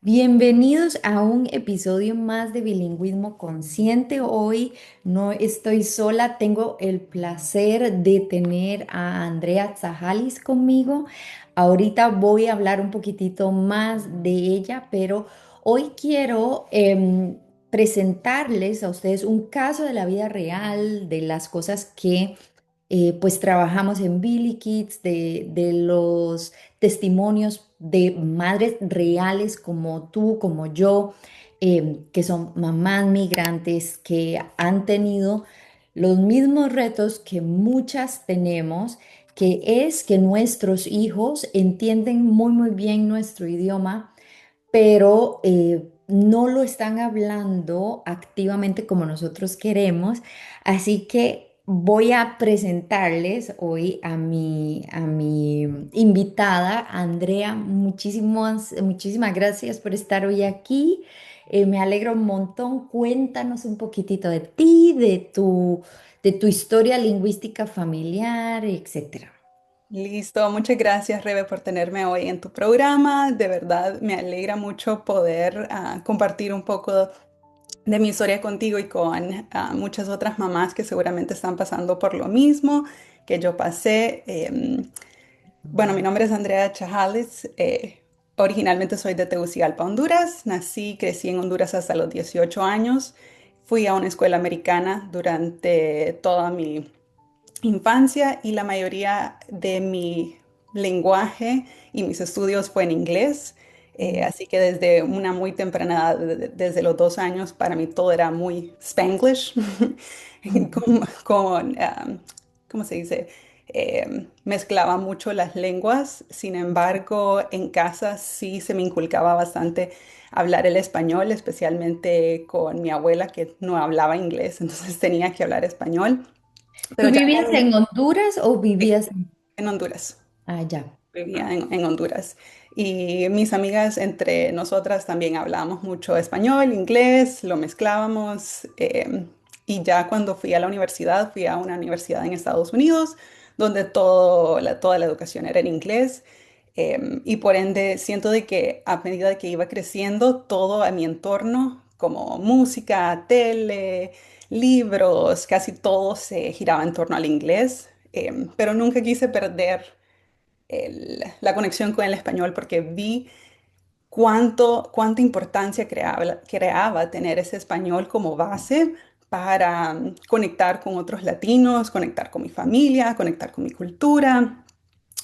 Bienvenidos a un episodio más de Bilingüismo Consciente. Hoy no estoy sola, tengo el placer de tener a Andrea Tsajalis conmigo. Ahorita voy a hablar un poquitito más de ella, pero hoy quiero presentarles a ustedes un caso de la vida real, de las cosas que pues trabajamos en Billy Kids, de los testimonios de madres reales como tú, como yo, que son mamás migrantes que han tenido los mismos retos que muchas tenemos, que es que nuestros hijos entienden muy bien nuestro idioma, pero no lo están hablando activamente como nosotros queremos. Así que voy a presentarles hoy a mi invitada, Andrea. Muchísimas gracias por estar hoy aquí. Me alegro un montón. Cuéntanos un poquitito de ti, de tu historia lingüística familiar, etcétera. Listo, muchas gracias Rebe por tenerme hoy en tu programa. De verdad me alegra mucho poder compartir un poco de mi historia contigo y con muchas otras mamás que seguramente están pasando por lo mismo que yo pasé. Bueno, mi nombre es Andrea Chajales. Originalmente soy de Tegucigalpa, Honduras. Nací, crecí en Honduras hasta los 18 años. Fui a una escuela americana durante toda mi infancia y la mayoría de mi lenguaje y mis estudios fue en inglés. Así que desde una muy temprana edad, desde los 2 años, para mí todo era muy Spanglish, Mm. con, ¿cómo se dice? Mezclaba mucho las lenguas. Sin embargo, en casa sí se me inculcaba bastante hablar el español, especialmente con mi abuela que no hablaba inglés, entonces tenía que hablar español. Pero ¿Tú ya vivías en Honduras o vivías en Honduras, allá? vivía en Honduras. Y mis amigas, entre nosotras también hablábamos mucho español, inglés, lo mezclábamos. Y ya cuando fui a la universidad, fui a una universidad en Estados Unidos, donde toda la educación era en inglés. Y por ende, siento de que a medida de que iba creciendo, todo a mi entorno, como música, tele, libros, casi todo se giraba en torno al inglés. Pero nunca quise perder la conexión con el español porque vi cuánta importancia creaba tener ese español como base para conectar con otros latinos, conectar con mi familia, conectar con mi cultura.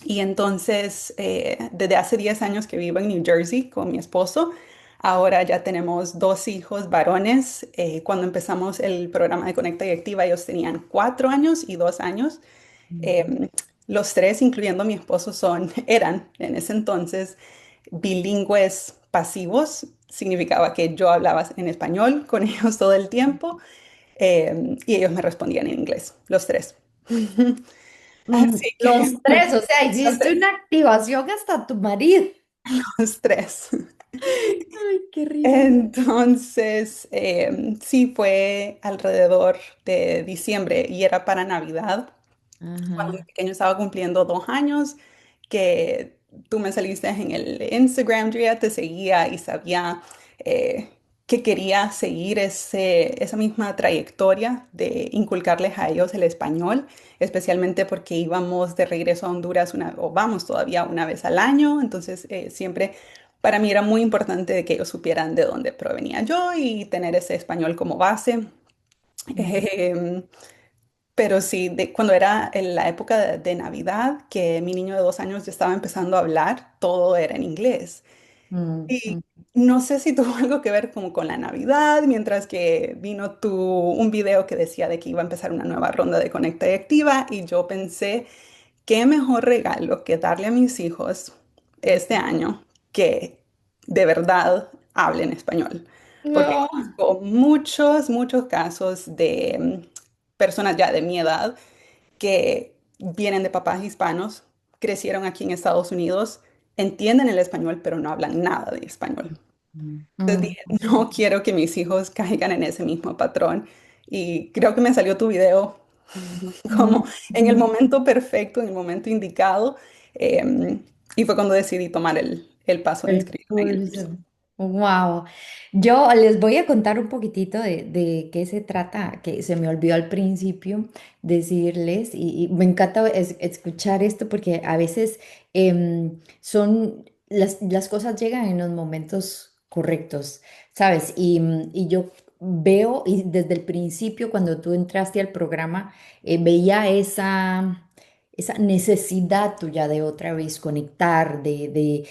Y entonces, desde hace 10 años que vivo en New Jersey con mi esposo, ahora ya tenemos dos hijos varones. Cuando empezamos el programa de Conecta y Activa, ellos tenían 4 años y 2 años. Ujú. Em, los tres, incluyendo mi esposo, eran en ese entonces bilingües pasivos. Significaba que yo hablaba en español con ellos todo el tiempo, y ellos me respondían en inglés, los tres. Así que Los tres, o sea, los hiciste tres. una activación hasta tu marido. Los tres. Ay, qué risa. Entonces, sí, fue alrededor de diciembre y era para Navidad, cuando mi Ajá. pequeño estaba cumpliendo 2 años, que tú me saliste en el Instagram, yo ya te seguía y sabía eh, que quería seguir esa misma trayectoria de inculcarles a ellos el español, especialmente porque íbamos de regreso a Honduras o vamos todavía una vez al año, entonces siempre para mí era muy importante de que ellos supieran de dónde provenía yo y tener ese español como base. Ujú. Em, pero sí, cuando era en la época de Navidad, que mi niño de 2 años ya estaba empezando a hablar, todo era en inglés. Mm, Y mm. no sé si tuvo algo que ver como con la Navidad, mientras que vino un video que decía de que iba a empezar una nueva ronda de Conecta y Activa, y yo pensé, qué mejor regalo que darle a mis hijos este año que de verdad hablen español. Porque No. conozco muchos casos de personas ya de mi edad que vienen de papás hispanos, crecieron aquí en Estados Unidos, entienden el español, pero no hablan nada de español. Mm, Entonces mm, dije, no quiero que mis hijos caigan en ese mismo patrón. Y creo que me salió tu video mm, como en el momento perfecto, en el momento indicado. Y fue cuando decidí tomar el paso de el inscribirme en el curso. curso. Wow. Yo les voy a contar un poquitito de qué se trata, que se me olvidó al principio decirles, y me encanta escuchar esto porque a veces las cosas llegan en los momentos correctos, ¿sabes? Y yo veo, y desde el principio, cuando tú entraste al programa, veía esa necesidad tuya de otra vez conectar, de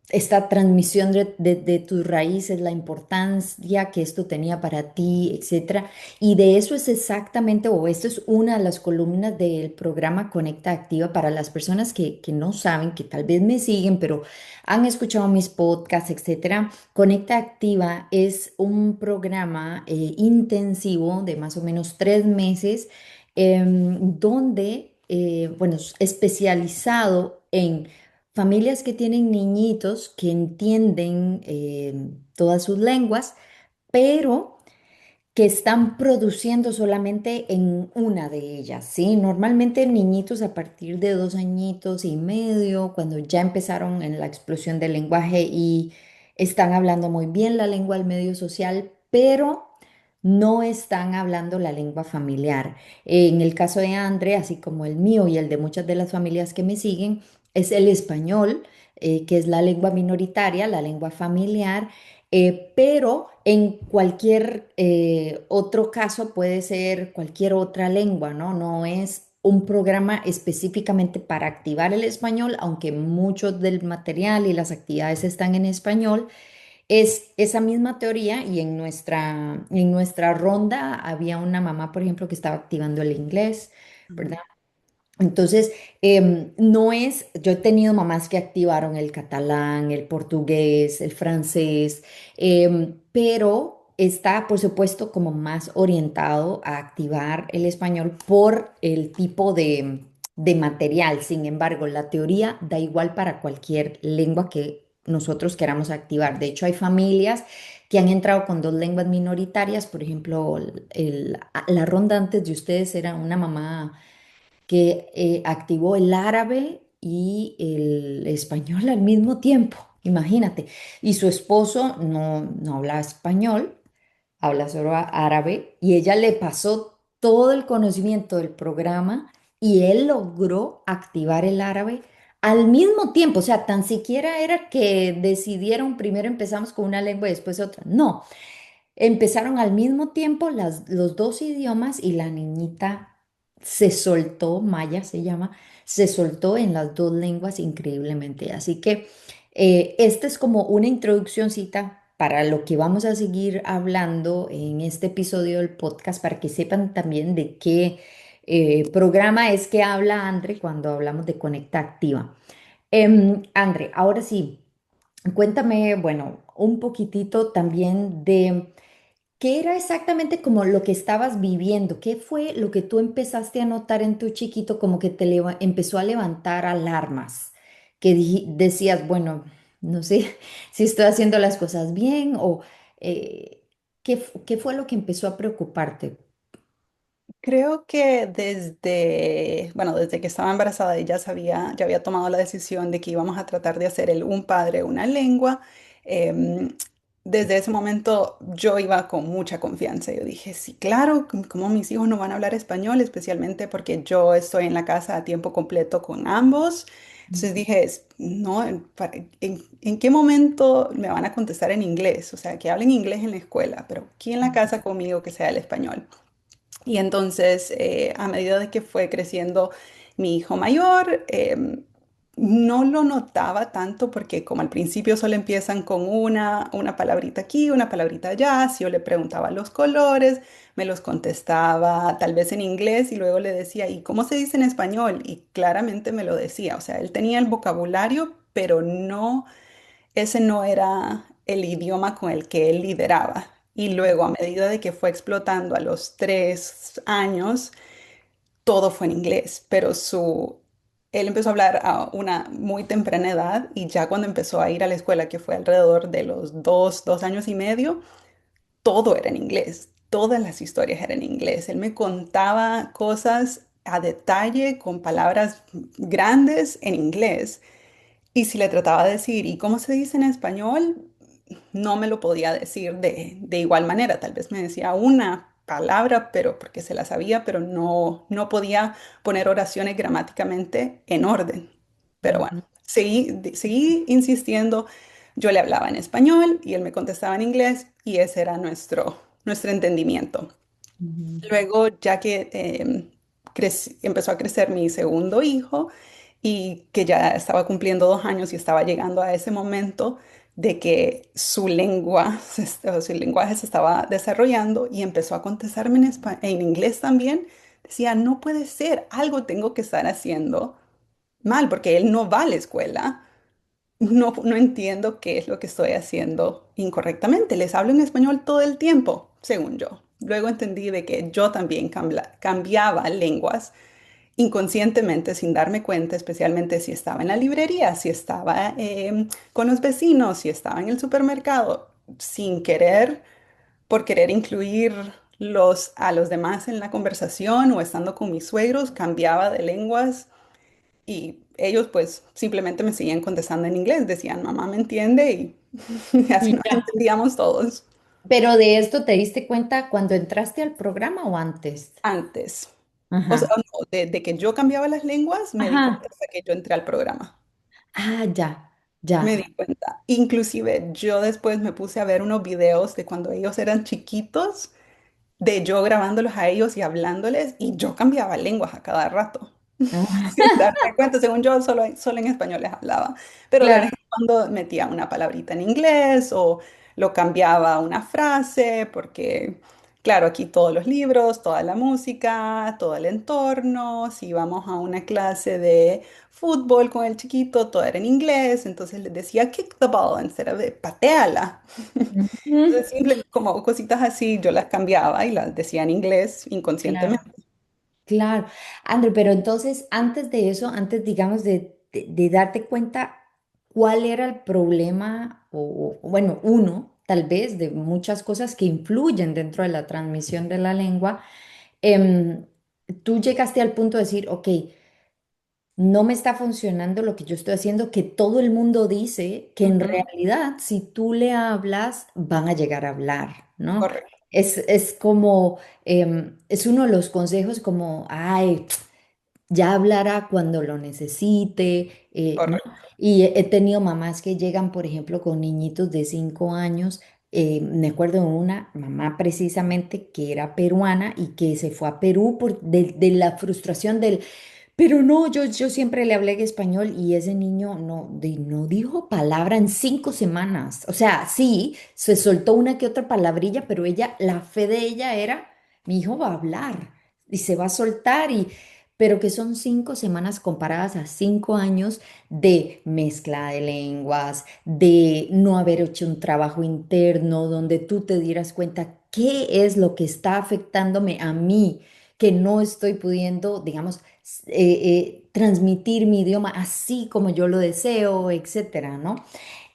esta transmisión de tus raíces, la importancia que esto tenía para ti, etcétera. Y de eso es exactamente, o esto es una de las columnas del programa Conecta Activa para las personas que no saben, que tal vez me siguen, pero han escuchado mis podcasts, etcétera. Conecta Activa es un programa intensivo de más o menos 3 meses, donde, bueno, es especializado en familias que tienen niñitos que entienden todas sus lenguas, pero que están produciendo solamente en una de ellas, ¿sí? Normalmente niñitos a partir de 2 añitos y medio, cuando ya empezaron en la explosión del lenguaje y están hablando muy bien la lengua del medio social, pero no están hablando la lengua familiar. En el caso de André, así como el mío y el de muchas de las familias que me siguen, es el español, que es la lengua minoritaria, la lengua familiar, pero en cualquier otro caso puede ser cualquier otra lengua, ¿no? No es un programa específicamente para activar el español, aunque mucho del material y las actividades están en español. Es esa misma teoría y en nuestra ronda había una mamá, por ejemplo, que estaba activando el inglés, ¿verdad? Entonces, no es, yo he tenido mamás que activaron el catalán, el portugués, el francés, pero está, por supuesto, como más orientado a activar el español por el tipo de material. Sin embargo, la teoría da igual para cualquier lengua que nosotros queramos activar. De hecho, hay familias que han entrado con dos lenguas minoritarias. Por ejemplo, la ronda antes de ustedes era una mamá que activó el árabe y el español al mismo tiempo, imagínate. Y su esposo no habla español, habla solo árabe, y ella le pasó todo el conocimiento del programa y él logró activar el árabe al mismo tiempo. O sea, tan siquiera era que decidieron, primero empezamos con una lengua y después otra. No, empezaron al mismo tiempo los dos idiomas y la niñita se soltó, Maya se llama, se soltó en las dos lenguas increíblemente. Así que esta es como una introduccióncita para lo que vamos a seguir hablando en este episodio del podcast, para que sepan también de qué programa es que habla Andre cuando hablamos de Conecta Activa. Andre, ahora sí, cuéntame, bueno, un poquitito también de... ¿Qué era exactamente como lo que estabas viviendo? ¿Qué fue lo que tú empezaste a notar en tu chiquito como que empezó a levantar alarmas? Que decías, bueno, no sé si estoy haciendo las cosas bien o ¿qué fue lo que empezó a preocuparte? Creo que desde que estaba embarazada ella sabía, ya había tomado la decisión de que íbamos a tratar de hacer el un padre, una lengua. Em, Desde ese momento yo iba con mucha confianza. Yo dije, sí, claro, ¿cómo mis hijos no van a hablar español? Especialmente porque yo estoy en la casa a tiempo completo con ambos. Entonces dije, no, ¿en qué momento me van a contestar en inglés? O sea, que hablen inglés en la escuela, pero aquí en la casa conmigo que sea el español. Y entonces, a medida de que fue creciendo mi hijo mayor, no lo notaba tanto porque como al principio solo empiezan con una palabrita aquí, una palabrita allá, si yo le preguntaba los colores, me los contestaba tal vez en inglés y luego le decía, ¿y cómo se dice en español? Y claramente me lo decía, o sea, él tenía el vocabulario, pero no, ese no era el idioma con el que él lideraba. Y luego, a medida de que fue explotando a los 3 años, todo fue en inglés, pero él empezó a hablar a una muy temprana edad y ya cuando empezó a ir a la escuela, que fue alrededor de los 2 años y medio, todo era en inglés. Todas las historias eran en inglés. Él me contaba cosas a detalle con palabras grandes en inglés. Y si le trataba de decir, ¿y cómo se dice en español? No me lo podía decir de igual manera. Tal vez me decía una palabra, pero porque se la sabía, pero no podía poner oraciones gramáticamente en orden. Pero bueno, Ujú, seguí insistiendo. Yo le hablaba en español y él me contestaba en inglés y ese era nuestro entendimiento. ujú, Luego, ya que empezó a crecer mi segundo hijo y que ya estaba cumpliendo 2 años y estaba llegando a ese momento de que su lengua, o su lenguaje se estaba desarrollando y empezó a contestarme en inglés también, decía, no puede ser, algo tengo que estar haciendo mal porque él no va a la escuela. No entiendo qué es lo que estoy haciendo incorrectamente. Les hablo en español todo el tiempo, según yo. Luego entendí de que yo también cambiaba lenguas inconscientemente sin darme cuenta, especialmente si estaba en la librería, si estaba con los vecinos, si estaba en el supermercado, sin querer, por querer incluir a los demás en la conversación o estando con mis suegros, cambiaba de lenguas y ellos pues simplemente me seguían contestando en inglés, decían, mamá me entiende y así y nos ya. entendíamos todos Pero de esto te diste cuenta cuando entraste al programa o antes. antes. O sea, Ajá, no, de que yo cambiaba las lenguas, me di cuenta ajá. hasta que yo entré al programa. Ah, ya, Me ya. di cuenta. Inclusive yo después me puse a ver unos videos de cuando ellos eran chiquitos, de yo grabándolos a ellos y hablándoles, y yo cambiaba lenguas a cada rato. Ah, Sin darme cuenta, según yo, solo en español les hablaba, pero de vez claro. en cuando metía una palabrita en inglés o lo cambiaba a una frase, porque, claro, aquí todos los libros, toda la música, todo el entorno, si íbamos a una clase de fútbol con el chiquito, todo era en inglés, entonces les decía kick the ball en vez de pateala. Ujú, Entonces, simple, como cositas así, yo las cambiaba y las decía en inglés inconscientemente. claro. Claro, André, pero entonces antes de eso, antes digamos de darte cuenta cuál era el problema, o bueno, uno tal vez de muchas cosas que influyen dentro de la transmisión de la lengua, em, tú llegaste al punto de decir, ok, no me está funcionando lo que yo estoy haciendo, que todo el mundo dice que en Ujú, realidad si tú le hablas, van a llegar a hablar, ¿no? correcto, Es como, es uno de los consejos como, ay, ya hablará cuando lo necesite, ¿no? correcto, Y he tenido mamás que llegan, por ejemplo, con niñitos de 5 años. Me acuerdo de una mamá precisamente que era peruana y que se fue a Perú de la frustración del, pero no, yo siempre le hablé en español y ese niño no dijo palabra en 5 semanas. O sea, sí, se soltó una que otra palabrilla, pero ella, la fe de ella era, mi hijo va a hablar y se va a soltar pero que son 5 semanas comparadas a 5 años de mezcla de lenguas, de no haber hecho un trabajo interno donde tú te dieras cuenta qué es lo que está afectándome a mí, que no estoy pudiendo, digamos, transmitir mi idioma así como yo lo deseo, etcétera, ¿no?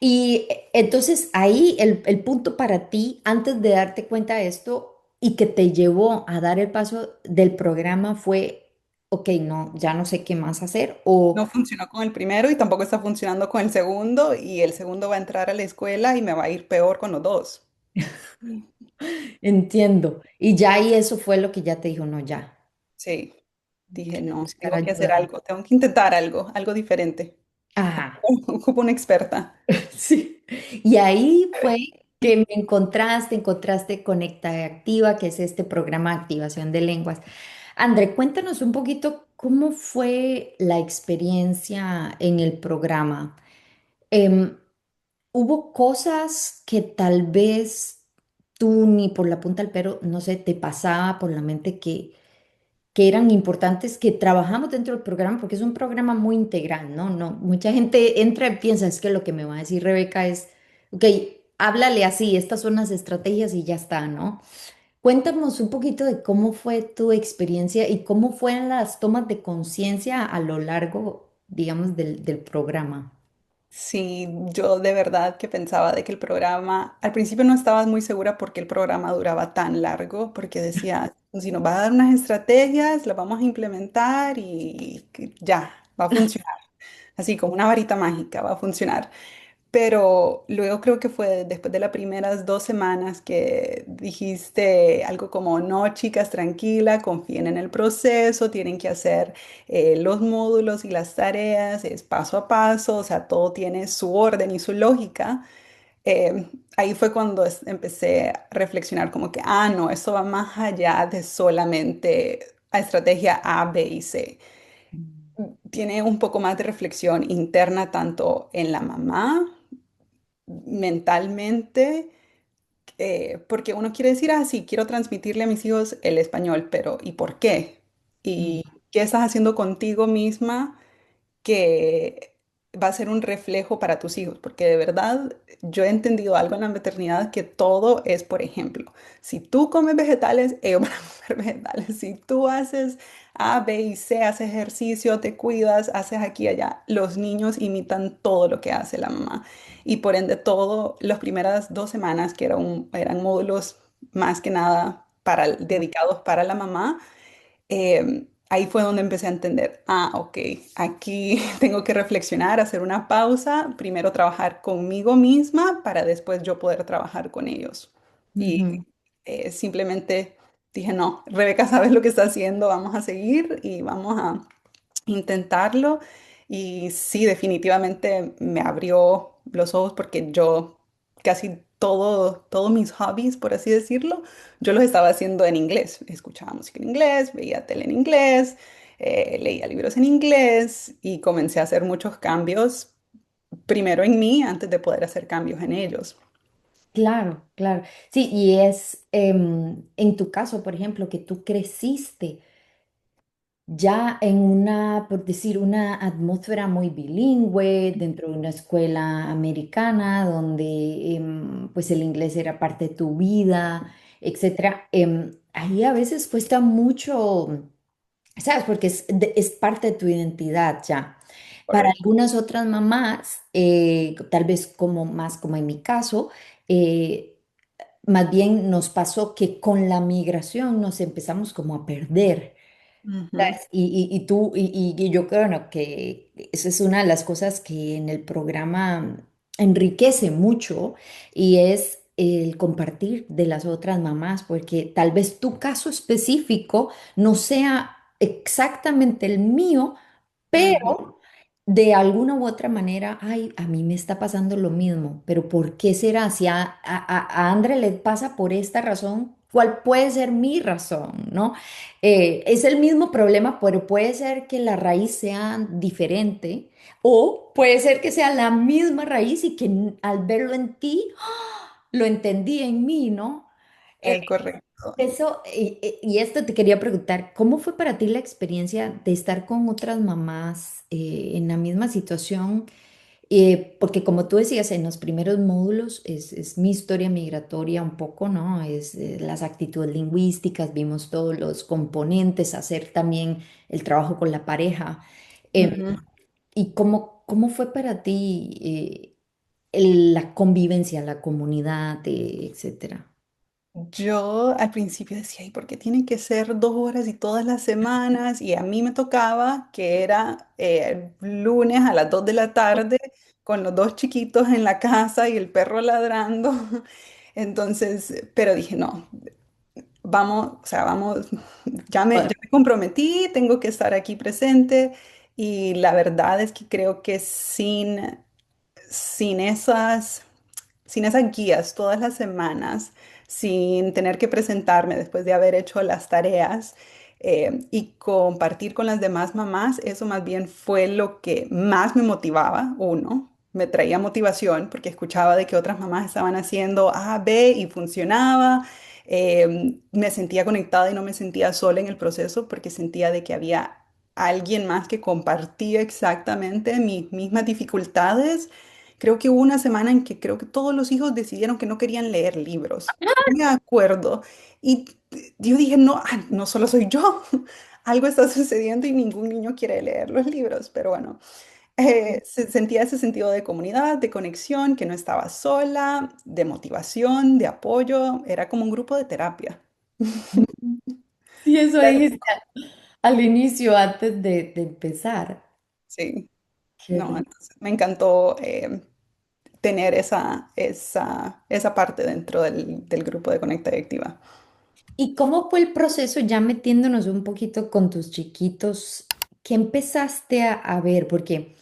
Y entonces ahí el punto para ti, antes de darte cuenta de esto y que te llevó a dar el paso del programa fue, ok, no, ya no sé qué más hacer o no funcionó con el primero y tampoco está funcionando con el segundo y el segundo va a entrar a la escuela y me va a ir peor con los dos. entiendo. Y ya ahí eso fue lo que ya te dijo, no, ya, Sí, hay dije, que no, buscar tengo que hacer ayuda. algo, tengo que intentar algo diferente. Ajá. Ocupo una experta. Sí. Y ahí fue que me encontraste Conecta Activa, que es este programa de activación de lenguas. André, cuéntanos un poquito cómo fue la experiencia en el programa. Em, ¿Hubo cosas que tal vez tú ni por la punta del pelo, no sé, te pasaba por la mente que eran importantes, que trabajamos dentro del programa, porque es un programa muy integral, ¿no? No, mucha gente entra y piensa, es que lo que me va a decir Rebeca es, ok, háblale así, estas son las estrategias y ya está, ¿no? Cuéntanos un poquito de cómo fue tu experiencia y cómo fueron las tomas de conciencia a lo largo, digamos, del programa. Sí, yo de verdad que pensaba de que el programa, al principio no estaba muy segura porque el programa duraba tan largo, porque decía, si nos va a dar unas estrategias, las vamos a implementar y que ya, va a funcionar. así como una varita mágica va a funcionar. Pero luego creo que fue después de las primeras 2 semanas que dijiste algo como, no, chicas, tranquila, confíen en el proceso, tienen que hacer los módulos y las tareas, es paso a paso, o sea, todo tiene su orden y su lógica. Ahí fue cuando empecé a reflexionar como que, ah, no, eso va más allá de solamente a estrategia A, B y C. Tiene un poco más de reflexión interna tanto en la mamá mentalmente, porque uno quiere decir, ah, sí, quiero transmitirle a mis hijos el español, pero ¿y por qué? Mm, ¿Y qué estás haciendo contigo misma que va a ser un reflejo para tus hijos? Porque de verdad yo he entendido algo en la maternidad que todo es, por ejemplo, si tú comes vegetales, ellos van a comer vegetales. Si tú haces A, B y C, haces ejercicio, te cuidas, haces aquí y allá, los niños imitan todo lo que hace la mamá. Y por ende, todo, las primeras 2 semanas, que eran módulos más que nada dedicados para la mamá, ahí fue donde empecé a entender, ah, ok, aquí tengo que reflexionar, hacer una pausa, primero trabajar conmigo misma para después yo poder trabajar con ellos. Y ujú. simplemente dije, no, Rebeca, sabes lo que está haciendo, vamos a seguir y vamos a intentarlo. Y sí, definitivamente me abrió los ojos porque yo casi todos mis hobbies, por así decirlo, yo los estaba haciendo en inglés. Escuchaba música en inglés, veía tele en inglés, leía libros en inglés y comencé a hacer muchos cambios, primero en mí, antes de poder hacer cambios en ellos. Claro, claro. Sí, y es en tu caso, por ejemplo, que tú creciste ya en una, por decir, una atmósfera muy bilingüe, dentro de una escuela americana, donde pues el inglés era parte de tu vida, etcétera. Ahí a veces cuesta mucho, ¿sabes? Porque es parte de tu identidad ya. Para Correcto. algunas otras mamás, tal vez como más como en mi caso, eh, más bien nos pasó que con la migración nos empezamos como a perder. Ujú, ¿Sabes? Y yo creo, bueno, que esa es una de las cosas que en el programa enriquece mucho y es el compartir de las otras mamás, porque tal vez tu caso específico no sea exactamente el mío, ujú. pero de alguna u otra manera, ay, a mí me está pasando lo mismo, pero ¿por qué será? Si a André le pasa por esta razón, ¿cuál puede ser mi razón? ¿No? Es el mismo problema, pero puede ser que la raíz sea diferente o puede ser que sea la misma raíz y que al verlo en ti, lo entendí en mí, ¿no? Eh, Correcto. Eso, y esto te quería preguntar, ¿cómo fue para ti la experiencia de estar con otras mamás en la misma situación? Porque como tú decías, en los primeros módulos es mi historia migratoria un poco, ¿no? Es las actitudes lingüísticas, vimos todos los componentes, hacer también el trabajo con la pareja. Em, Ujú. ¿Y cómo fue para ti la convivencia, la comunidad, etcétera? Yo al principio decía, ¿y por qué tienen que ser 2 horas y todas las semanas? Y a mí me tocaba que era lunes a las 2 de la tarde con los dos chiquitos en la casa y el perro ladrando. Entonces, pero dije, no, vamos, o sea, vamos, ya me comprometí, tengo que estar aquí presente. Y la verdad es que creo que sin esas guías todas las semanas, sin tener que presentarme después de haber hecho las tareas y compartir con las demás mamás, eso más bien fue lo que más me motivaba, uno. Me traía motivación porque escuchaba de que otras mamás estaban haciendo A, B y funcionaba. Me sentía conectada y no me sentía sola en el proceso porque sentía de que había alguien más que compartía exactamente mis mismas dificultades. Creo que hubo una semana en que creo que todos los hijos decidieron que no querían leer libros. Yo me acuerdo. Y yo dije, no, no solo soy yo, algo está sucediendo y ningún niño quiere leer los libros. Pero bueno, sentía ese sentido de comunidad, de conexión, que no estaba sola, de motivación, de apoyo. Era como un grupo de terapia. Sí, eso Era dijiste hermoso. al inicio, antes de empezar. Sí. qué No, rico. entonces me encantó tener esa parte dentro del grupo de Conecta Directiva. ¿Y cómo fue el proceso, ya metiéndonos un poquito con tus chiquitos? ¿Qué empezaste a ver? Porque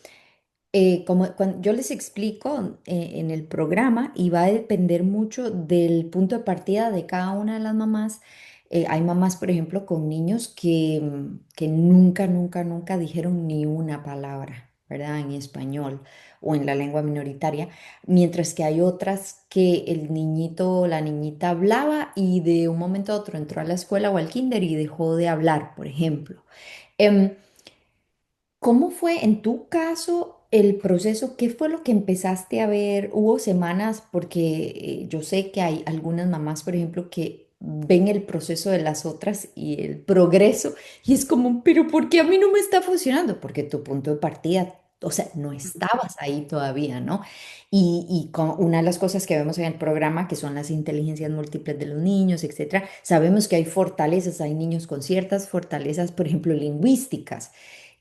como cuando yo les explico en el programa, y va a depender mucho del punto de partida de cada una de las mamás. Hay mamás, por ejemplo, con niños que nunca, nunca, nunca dijeron ni una palabra, ¿verdad? En español o en la lengua minoritaria, mientras que hay otras que el niñito o la niñita hablaba y de un momento a otro entró a la escuela o al kinder y dejó de hablar, por ejemplo. Em, ¿Cómo fue en tu caso el proceso? ¿Qué fue lo que empezaste a ver? Hubo semanas, porque yo sé que hay algunas mamás, por ejemplo, que ven el proceso de las otras y el progreso y es como, pero ¿por qué a mí no me está funcionando? Porque tu punto de partida, o sea, no estabas ahí todavía, ¿no? Y con una de las cosas que vemos en el programa, que son las inteligencias múltiples de los niños, etcétera, sabemos que hay fortalezas, hay niños con ciertas fortalezas, por ejemplo, lingüísticas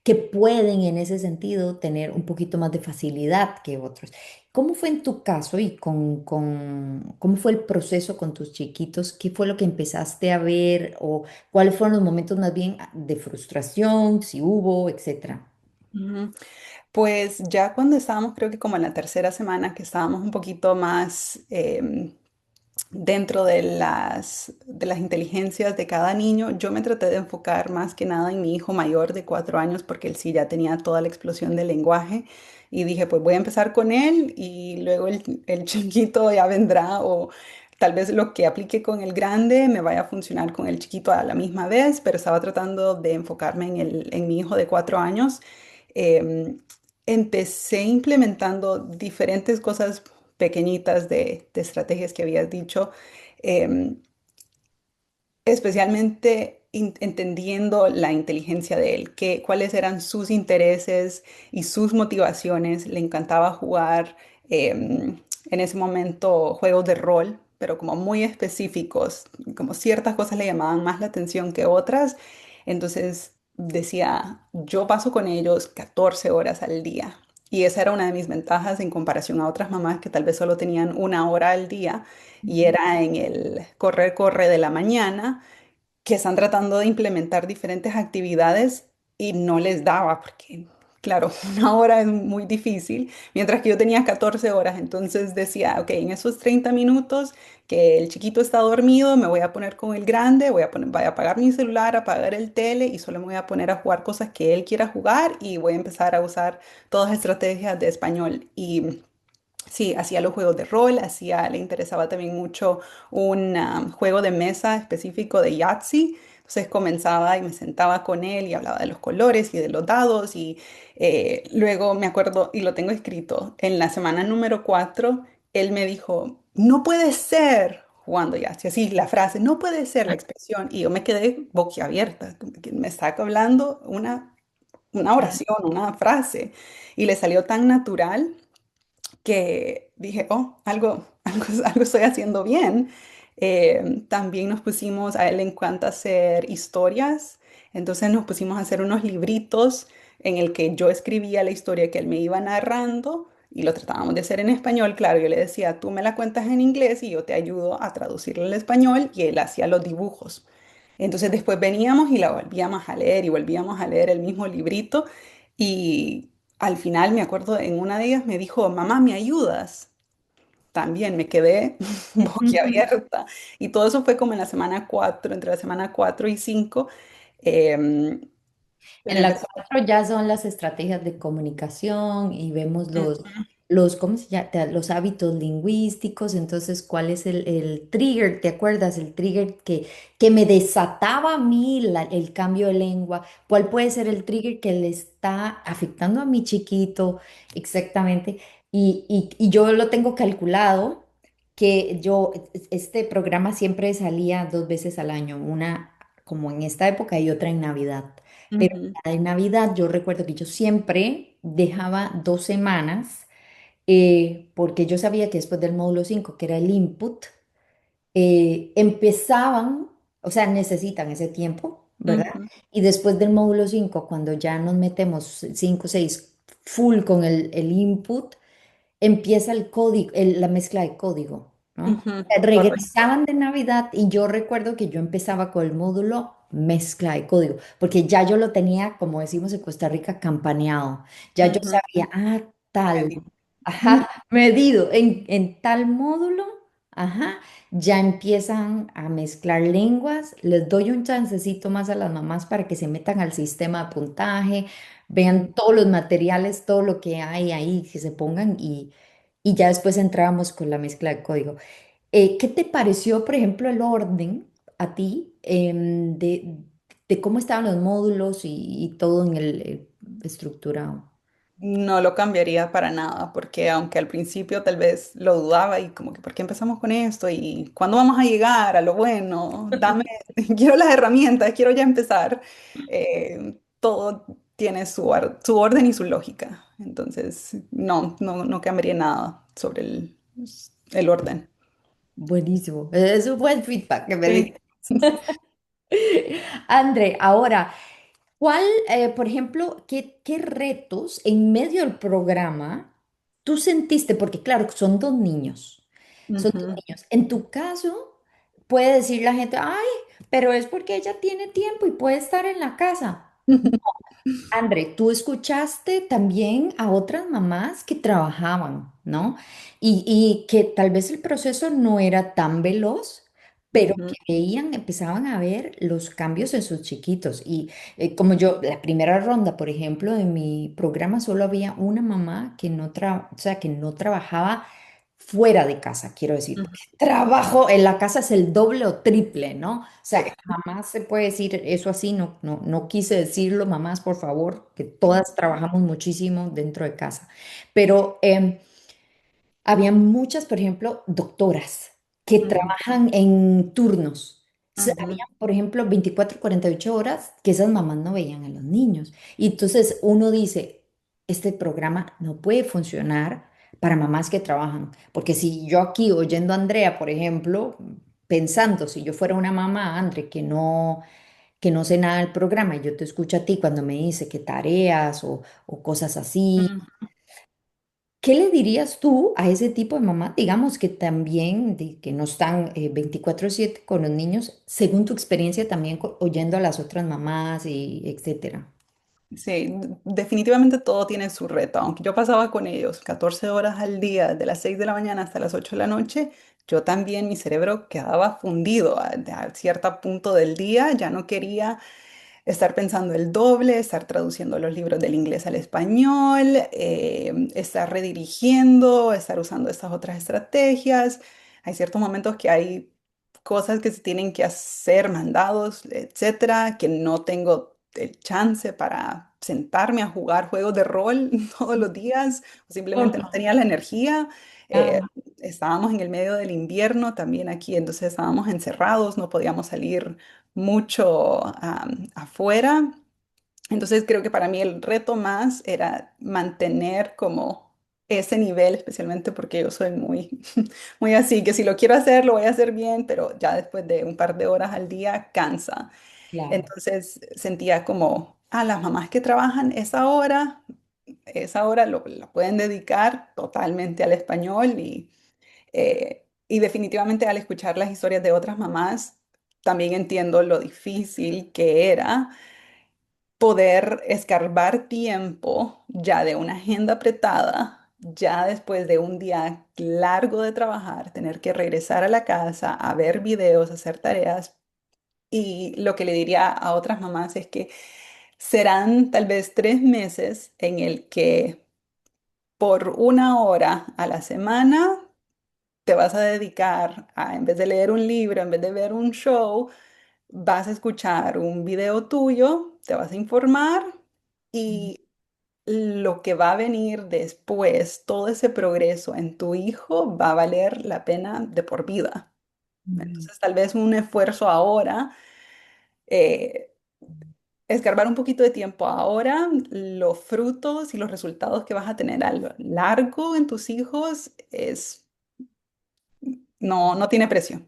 que pueden en ese sentido tener un poquito más de facilidad que otros. ¿Cómo fue en tu caso y cómo fue el proceso con tus chiquitos? ¿Qué fue lo que empezaste a ver o cuáles fueron los momentos más bien de frustración, si hubo, etcétera? Ujú. Pues ya cuando estábamos, creo que como en la tercera semana, que estábamos un poquito más dentro de las inteligencias de cada niño, yo me traté de enfocar más que nada en mi hijo mayor de 4 años, porque él sí ya tenía toda la explosión del lenguaje. Y dije, pues voy a empezar con él y luego el chiquito ya vendrá, o tal vez lo que aplique con el grande me vaya a funcionar con el chiquito a la misma vez, pero estaba tratando de enfocarme en mi hijo de 4 años. Em, Empecé implementando diferentes cosas pequeñitas de estrategias que habías dicho, em, especialmente entendiendo la inteligencia de él, cuáles eran sus intereses y sus motivaciones. Le encantaba jugar en ese momento juegos de rol, pero como muy específicos, como ciertas cosas le llamaban más la atención que otras. Entonces decía, yo paso con ellos 14 horas al día. Y esa era una de mis ventajas en comparación a otras mamás que tal vez solo tenían 1 hora al día y Ujú. era en el correr, corre de la mañana, que están tratando de implementar diferentes actividades y no les daba, porque claro, 1 hora es muy difícil, mientras que yo tenía 14 horas, entonces decía, ok, en esos 30 minutos que el chiquito está dormido, me voy a poner con el grande, voy a apagar mi celular, apagar el tele y solo me voy a poner a jugar cosas que él quiera jugar y voy a empezar a usar todas las estrategias de español. Y sí, hacía los juegos de rol, le interesaba también mucho un juego de mesa específico de Yahtzee. Entonces comenzaba y me sentaba con él y hablaba de los colores y de los dados. Y luego me acuerdo, y lo tengo escrito, en la semana número 4, él me dijo, no puede ser, jugando Yahtzee, así la frase, no puede ser la expresión. Y yo me quedé boquiabierta, como que me está hablando una Claro. oración, una frase. Y le salió tan natural que dije, oh, algo estoy haciendo bien. También nos pusimos, a él le encanta hacer historias, entonces nos pusimos a hacer unos libritos en el que yo escribía la historia que él me iba narrando y lo tratábamos de hacer en español. Claro, yo le decía, tú me la cuentas en inglés y yo te ayudo a traducirla al español y él hacía los dibujos. Entonces después veníamos y la volvíamos a leer y volvíamos a leer el mismo librito y al final me acuerdo en una de ellas me dijo, mamá, ¿me ayudas? También me quedé boquiabierta. Y todo eso fue como en la semana 4, entre la semana 4 y 5. em, pero En la empecé. 4 ya son las estrategias de comunicación y vemos Ujú, ¿cómo se llama? Los hábitos lingüísticos. Entonces, ¿cuál es el trigger? ¿Te acuerdas? El trigger que me desataba a mí el cambio de lengua. ¿Cuál puede ser el trigger que le está afectando a mi chiquito exactamente? Y yo lo tengo calculado que este programa siempre salía 2 veces al año, una como en esta época y otra en Navidad. Pero ujú, la de Navidad yo recuerdo que yo siempre dejaba 2 semanas, porque yo sabía que después del módulo 5 que era el input, empezaban, o sea, necesitan ese tiempo, ¿verdad? ujú, Y después del módulo 5 cuando ya nos metemos 5 6 full con el input, empieza el código, la mezcla de código, ¿no? Ujú, correcto. Regresaban de Navidad y yo recuerdo que yo empezaba con el módulo mezcla de código, porque ya yo lo tenía, como decimos en Costa Rica, campaneado. Ya yo Ujú, sabía, tal, medio. ajá, medido en tal módulo, ajá, ya empiezan a mezclar lenguas. Les doy un chancecito más a las mamás para que se metan al sistema de puntaje, vean todos los materiales, todo lo que hay ahí, que se pongan y ya después entrábamos con la mezcla de código. ¿Qué te pareció, por ejemplo, el orden a ti de cómo estaban los módulos y todo en el estructurado? No lo cambiaría para nada, porque aunque al principio tal vez lo dudaba y como que, ¿por qué empezamos con esto? ¿Y cuándo vamos a llegar a lo bueno? Dame, quiero las herramientas, quiero ya empezar. Todo tiene su orden y su lógica. Entonces, no cambiaría nada sobre el orden. Buenísimo. Es un buen feedback que me Sí. diste. André, ahora, ¿cuál, por ejemplo, qué retos en medio del programa tú sentiste? Porque claro, son dos Ujú. niños. En tu caso, puede decir la gente, ay, pero es porque ella tiene tiempo y puede estar en la casa. André, tú escuchaste también a otras mamás que trabajaban, ¿no? Y que tal vez el proceso no era tan veloz, pero Ujú, que veían, empezaban a ver los cambios en sus chiquitos. Y como yo, la primera ronda, por ejemplo, de mi programa solo había una mamá que o sea, que no trabajaba fuera de casa, quiero decir, ujú. porque trabajo en la casa es el doble o triple, ¿no? O Sí. sea, jamás se puede decir eso así, no quise decirlo, mamás, por favor, que todas trabajamos muchísimo dentro de casa. Pero había muchas, por ejemplo, doctoras que Ujú, trabajan en turnos. ujú, Había, por ejemplo, 24, 48 horas que esas mamás no veían a los niños. Y entonces uno dice, este programa no puede funcionar para mamás que trabajan. Porque si yo aquí oyendo a Andrea, por ejemplo, pensando, si yo fuera una mamá, André, que no sé nada del programa y yo te escucho a ti cuando me dice que tareas o cosas así. ujú. ¿Qué le dirías tú a ese tipo de mamá, digamos que también, que no están 24/7 con los niños, según tu experiencia también oyendo a las otras mamás y etcétera? Sí, definitivamente todo tiene su reto. Aunque yo pasaba con ellos 14 horas al día, de las 6 de la mañana hasta las 8 de la noche, yo también, mi cerebro quedaba fundido a cierto punto del día. Ya no quería estar pensando el doble, estar traduciendo los libros del inglés al español, estar redirigiendo, estar usando estas otras estrategias. Hay ciertos momentos que hay cosas que se tienen que hacer, mandados, etcétera, que no tengo el chance para sentarme a jugar juegos de rol todos los días, o simplemente no Ajá. tenía la energía. Eh, Ajá. Estábamos en el medio del invierno también aquí, entonces estábamos encerrados, no podíamos salir mucho afuera. Entonces creo que para mí el reto más era mantener como ese nivel, especialmente porque yo soy muy, muy así, que si lo quiero hacer, lo voy a hacer bien, pero ya después de un par de horas al día cansa. Claro. Entonces sentía como, las mamás que trabajan esa hora la pueden dedicar totalmente al español y definitivamente al escuchar las historias de otras mamás, también entiendo lo difícil que era poder escarbar tiempo ya de una agenda apretada, ya después de un día largo de trabajar, tener que regresar a la casa a ver videos, hacer tareas. Y lo que le diría a otras mamás es que serán tal vez 3 meses en el que por una hora a la semana te vas a dedicar a, en vez de leer un libro, en vez de ver un show, vas a escuchar un video tuyo, te vas a informar y lo que va a venir después, todo ese progreso en tu hijo va a valer la pena de por vida. Mm. Entonces, tal vez un esfuerzo ahora, eh, escarbar un poquito de tiempo ahora, los frutos y los resultados que vas a tener a lo largo en tus hijos no tiene precio.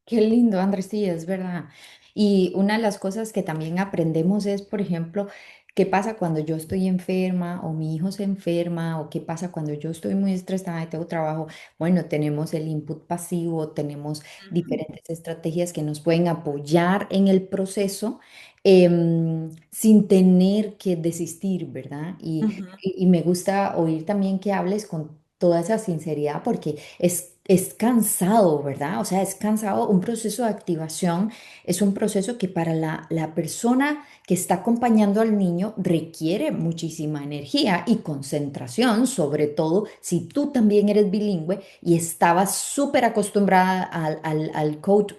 Qué lindo, Andrés, sí, es verdad. Y una de las cosas que también aprendemos es, por ejemplo, ¿Qué pasa cuando yo estoy enferma o mi hijo se enferma o qué pasa cuando yo estoy muy estresada y tengo trabajo? Bueno, tenemos el input pasivo, tenemos diferentes estrategias que nos pueden apoyar en el proceso sin tener que desistir, ¿verdad? Ujú, Y me gusta oír también que hables con toda esa sinceridad porque es cansado, ¿verdad? O sea, es cansado. Un proceso de activación es un proceso que para la persona que está acompañando al niño requiere muchísima energía y concentración, sobre todo si tú también eres bilingüe y estabas súper acostumbrada al code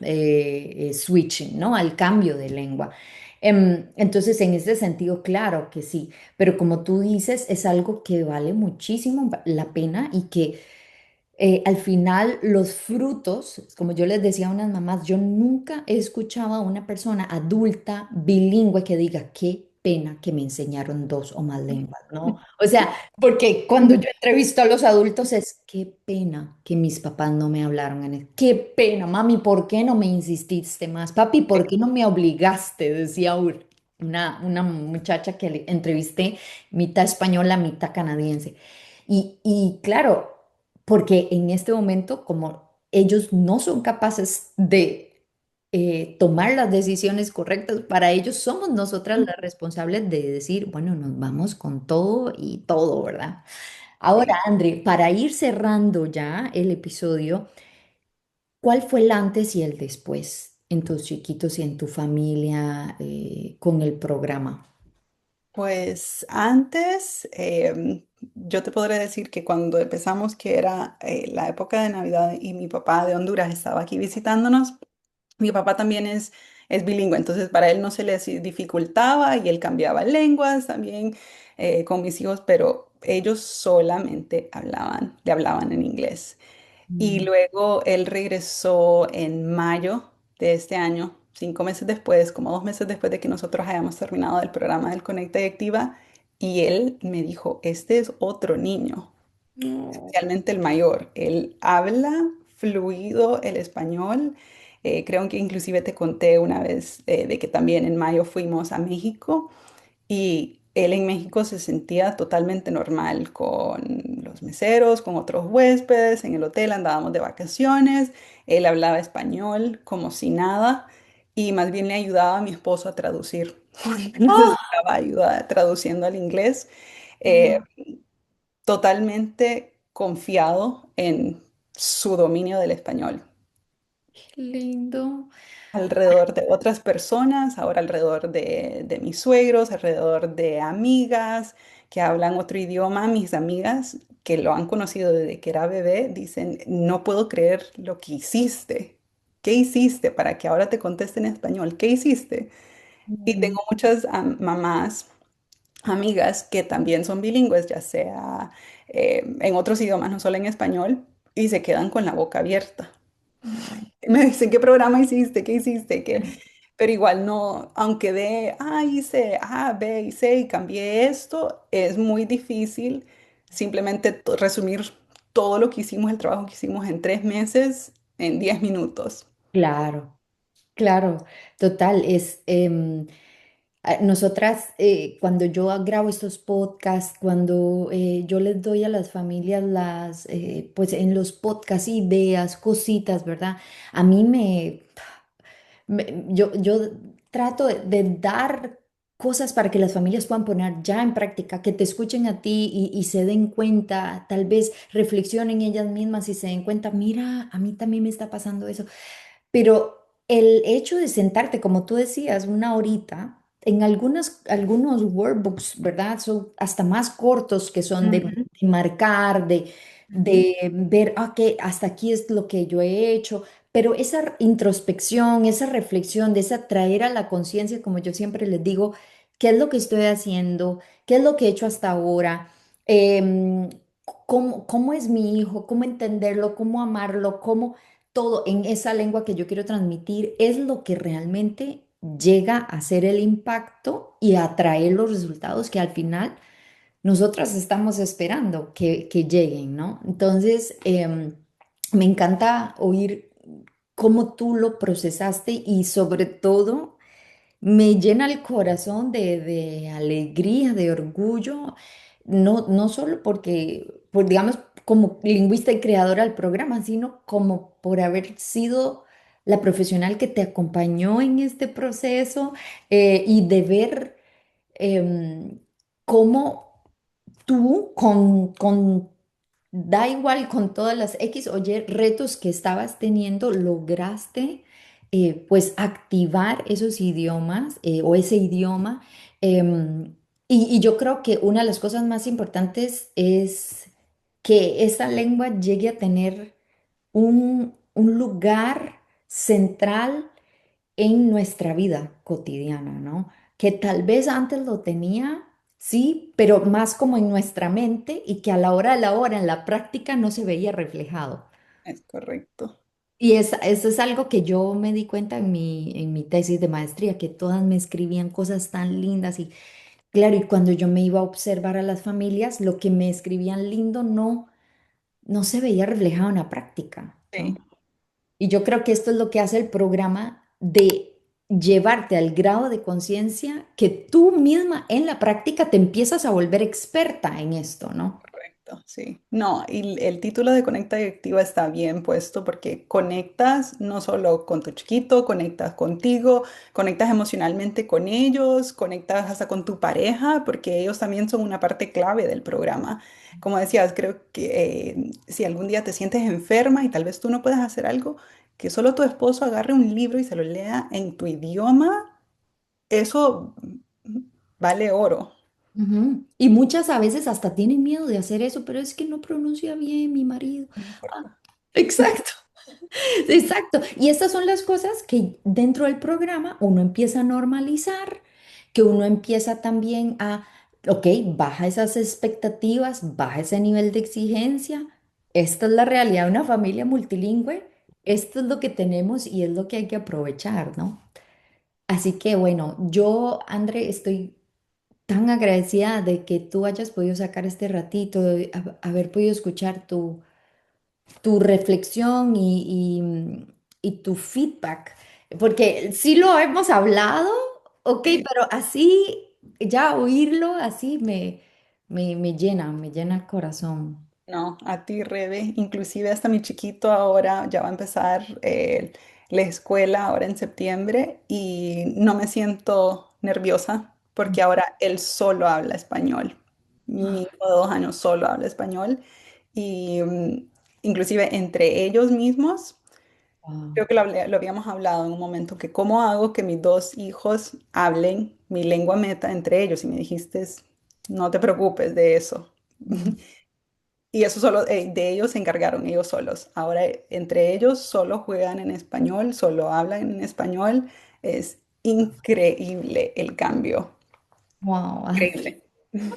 switching, ¿no? Al cambio de lengua. Entonces, en ese sentido, claro que sí, pero como tú dices, es algo que vale muchísimo la pena y que al final los frutos, como yo les decía a unas mamás, yo nunca he escuchado a una persona adulta bilingüe que diga, qué pena que me enseñaron dos o más lenguas, ¿no? O sea, porque cuando yo entrevisto a los adultos es, qué pena que mis papás no me hablaron en eso, qué pena, mami, ¿por qué no me insististe más? Papi, ¿por qué no me obligaste? Decía una muchacha que le entrevisté, mitad española, mitad canadiense. Y claro, porque en este momento, como ellos no son capaces de tomar las decisiones correctas, para ellos somos nosotras las responsables de decir, bueno, nos vamos con todo y todo, ¿verdad? Ahora, sí. André, para ir cerrando ya el episodio, ¿cuál fue el antes y el después en tus chiquitos y en tu familia con el programa? Pues antes, yo te podré decir que cuando empezamos, que era la época de Navidad y mi papá de Honduras estaba aquí visitándonos, mi papá también es bilingüe, entonces para él no se le dificultaba y él cambiaba lenguas también con mis hijos, pero ellos solamente le hablaban en inglés. Y Mm. luego él regresó en mayo de este año, 5 meses después, como 2 meses después de que nosotros hayamos terminado el programa del Conecta y Activa, y él me dijo, este es otro niño, No. especialmente el mayor. Él habla fluido el español. Creo que inclusive te conté una vez de que también en mayo fuimos a México y él en México se sentía totalmente normal con los meseros, con otros huéspedes, en el hotel andábamos de vacaciones, él hablaba español como si nada y más bien le ayudaba a mi esposo a traducir, porque necesitaba ayuda traduciendo al inglés, eh, Ah, totalmente confiado en su dominio del español qué lindo. alrededor de otras personas, ahora alrededor de mis suegros, alrededor de amigas que hablan otro idioma. Mis amigas que lo han conocido desde que era bebé dicen, no puedo creer lo que hiciste. ¿Qué hiciste para que ahora te conteste en español? ¿Qué hiciste? Y Mm. tengo muchas mamás, amigas que también son bilingües, ya sea en otros idiomas, no solo en español, y se quedan con la boca abierta. Mm. Y me dicen, ¿qué programa hiciste? ¿Qué hiciste? ¿Qué? Pero igual no, aunque hice A, B y C y cambié esto, es muy difícil simplemente resumir todo lo que hicimos, el trabajo que hicimos en 3 meses, en 10 minutos. Claro, claro, total. Nosotras, cuando yo grabo estos podcasts, cuando yo les doy a las familias pues en los podcasts ideas, cositas, ¿verdad? A mí yo trato de dar cosas para que las familias puedan poner ya en práctica, que te escuchen a ti y se den cuenta, tal vez reflexionen ellas mismas y se den cuenta, mira, a mí también me está pasando eso. Pero el hecho de sentarte, como tú decías, una horita, en algunos workbooks, ¿verdad? Son hasta más cortos que son Ujú, de marcar, ujú, de ver, que hasta aquí es lo que yo he hecho. Pero esa introspección, esa reflexión, de esa traer a la conciencia, como yo siempre les digo, ¿qué es lo que estoy haciendo? ¿Qué es lo que he hecho hasta ahora? Em, ¿Cómo es mi hijo? ¿Cómo entenderlo? ¿Cómo amarlo? ¿Cómo todo en esa lengua que yo quiero transmitir es lo que realmente llega a ser el impacto y a traer los resultados que al final nosotras estamos esperando que lleguen, ¿no? Entonces, me encanta oír cómo tú lo procesaste y sobre todo me llena el corazón de alegría, de orgullo, no solo porque, por, digamos, como lingüista y creadora del programa, sino como por haber sido la profesional que te acompañó en este proceso y de ver em, cómo tú da igual con todas las X o Y retos que estabas teniendo, lograste pues activar esos idiomas o ese idioma. em, y yo creo que una de las cosas más importantes es que esta lengua llegue a tener un lugar central en nuestra vida cotidiana, ¿no? Que tal vez antes lo tenía, sí, pero más como en nuestra mente y que a la hora de la hora, en la práctica, no se veía reflejado. Es correcto. Y eso es algo que yo me di cuenta en mi tesis de maestría, que todas me escribían cosas tan lindas y claro, y cuando yo me iba a observar a las familias, lo que me escribían lindo no se veía reflejado en la práctica, Sí, ¿no? Y yo creo que esto es lo que hace el programa de llevarte al grado de conciencia que tú misma en la práctica te empiezas a volver experta en esto, ¿no? correcto, sí. No, y el título de Conecta Directiva está bien puesto porque conectas no solo con tu chiquito, conectas contigo, conectas emocionalmente con ellos, conectas hasta con tu pareja, porque ellos también son una parte clave del programa. Como decías, creo que si algún día te sientes enferma y tal vez tú no puedas hacer algo, que solo tu esposo agarre un libro y se lo lea en tu idioma, eso vale oro. Ujú. Y muchas a veces hasta tienen miedo de hacer eso, pero es que no pronuncia bien mi marido. No Ah, importa. exacto. Exacto. Y estas son las cosas que dentro del programa uno empieza a normalizar, que uno empieza también a, ok, baja esas expectativas, baja ese nivel de exigencia. Esta es la realidad de una familia multilingüe. Esto es lo que tenemos y es lo que hay que aprovechar, ¿no? Así que bueno, yo, André, estoy tan agradecida de que tú hayas podido sacar este ratito, de haber podido escuchar tu reflexión y tu feedback, porque sí lo hemos hablado, ok, Sí. pero así, ya oírlo así me llena el corazón. No, a ti, Rebe. Inclusive hasta mi chiquito ahora ya va a empezar la escuela ahora en septiembre y no me siento nerviosa porque ahora él solo habla español. Mi hijo de 2 años solo habla español y inclusive entre ellos mismos, Wow. creo que lo habíamos hablado en un momento, que cómo hago que mis dos hijos hablen mi lengua meta entre ellos y me dijiste, no te preocupes de eso. Mm. Y eso solo, de ellos se encargaron ellos solos. Ahora entre ellos solo juegan en español, solo hablan en español. Es increíble el cambio. Wow. Increíble. Solo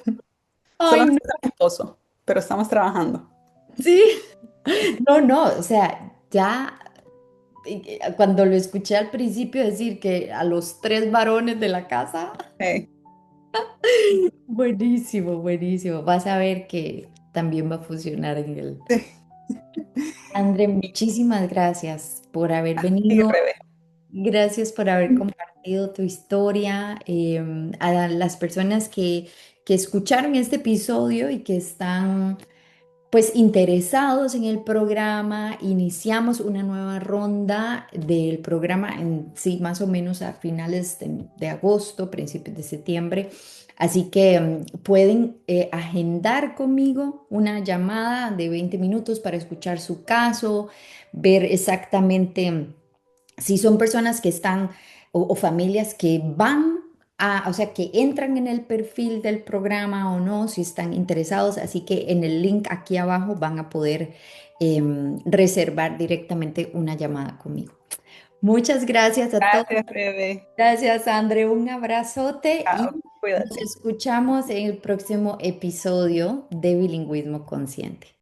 Ay, nos no. falta mi esposo, pero estamos trabajando. Sí. No, no, o sea, ya cuando lo escuché al principio decir que a los tres varones de la casa. Eh, Buenísimo, buenísimo. Vas a ver que también va a funcionar en él. André, muchísimas gracias por haber y venido. Rebe. Gracias por haber compartido tu historia. A las personas que escucharon este episodio y que están pues interesados en el programa, iniciamos una nueva ronda del programa en sí, más o menos a finales de agosto, principios de septiembre. Así que pueden agendar conmigo una llamada de 20 minutos para escuchar su caso, ver exactamente si son personas que están o familias que van o sea, que entran en el perfil del programa o no, si están interesados. Así que en el link aquí abajo van a poder reservar directamente una llamada conmigo. Muchas gracias a todos. Gracias, Rebe. Gracias, André. Un abrazote y Chao, nos cuídate. escuchamos en el próximo episodio de Bilingüismo Consciente.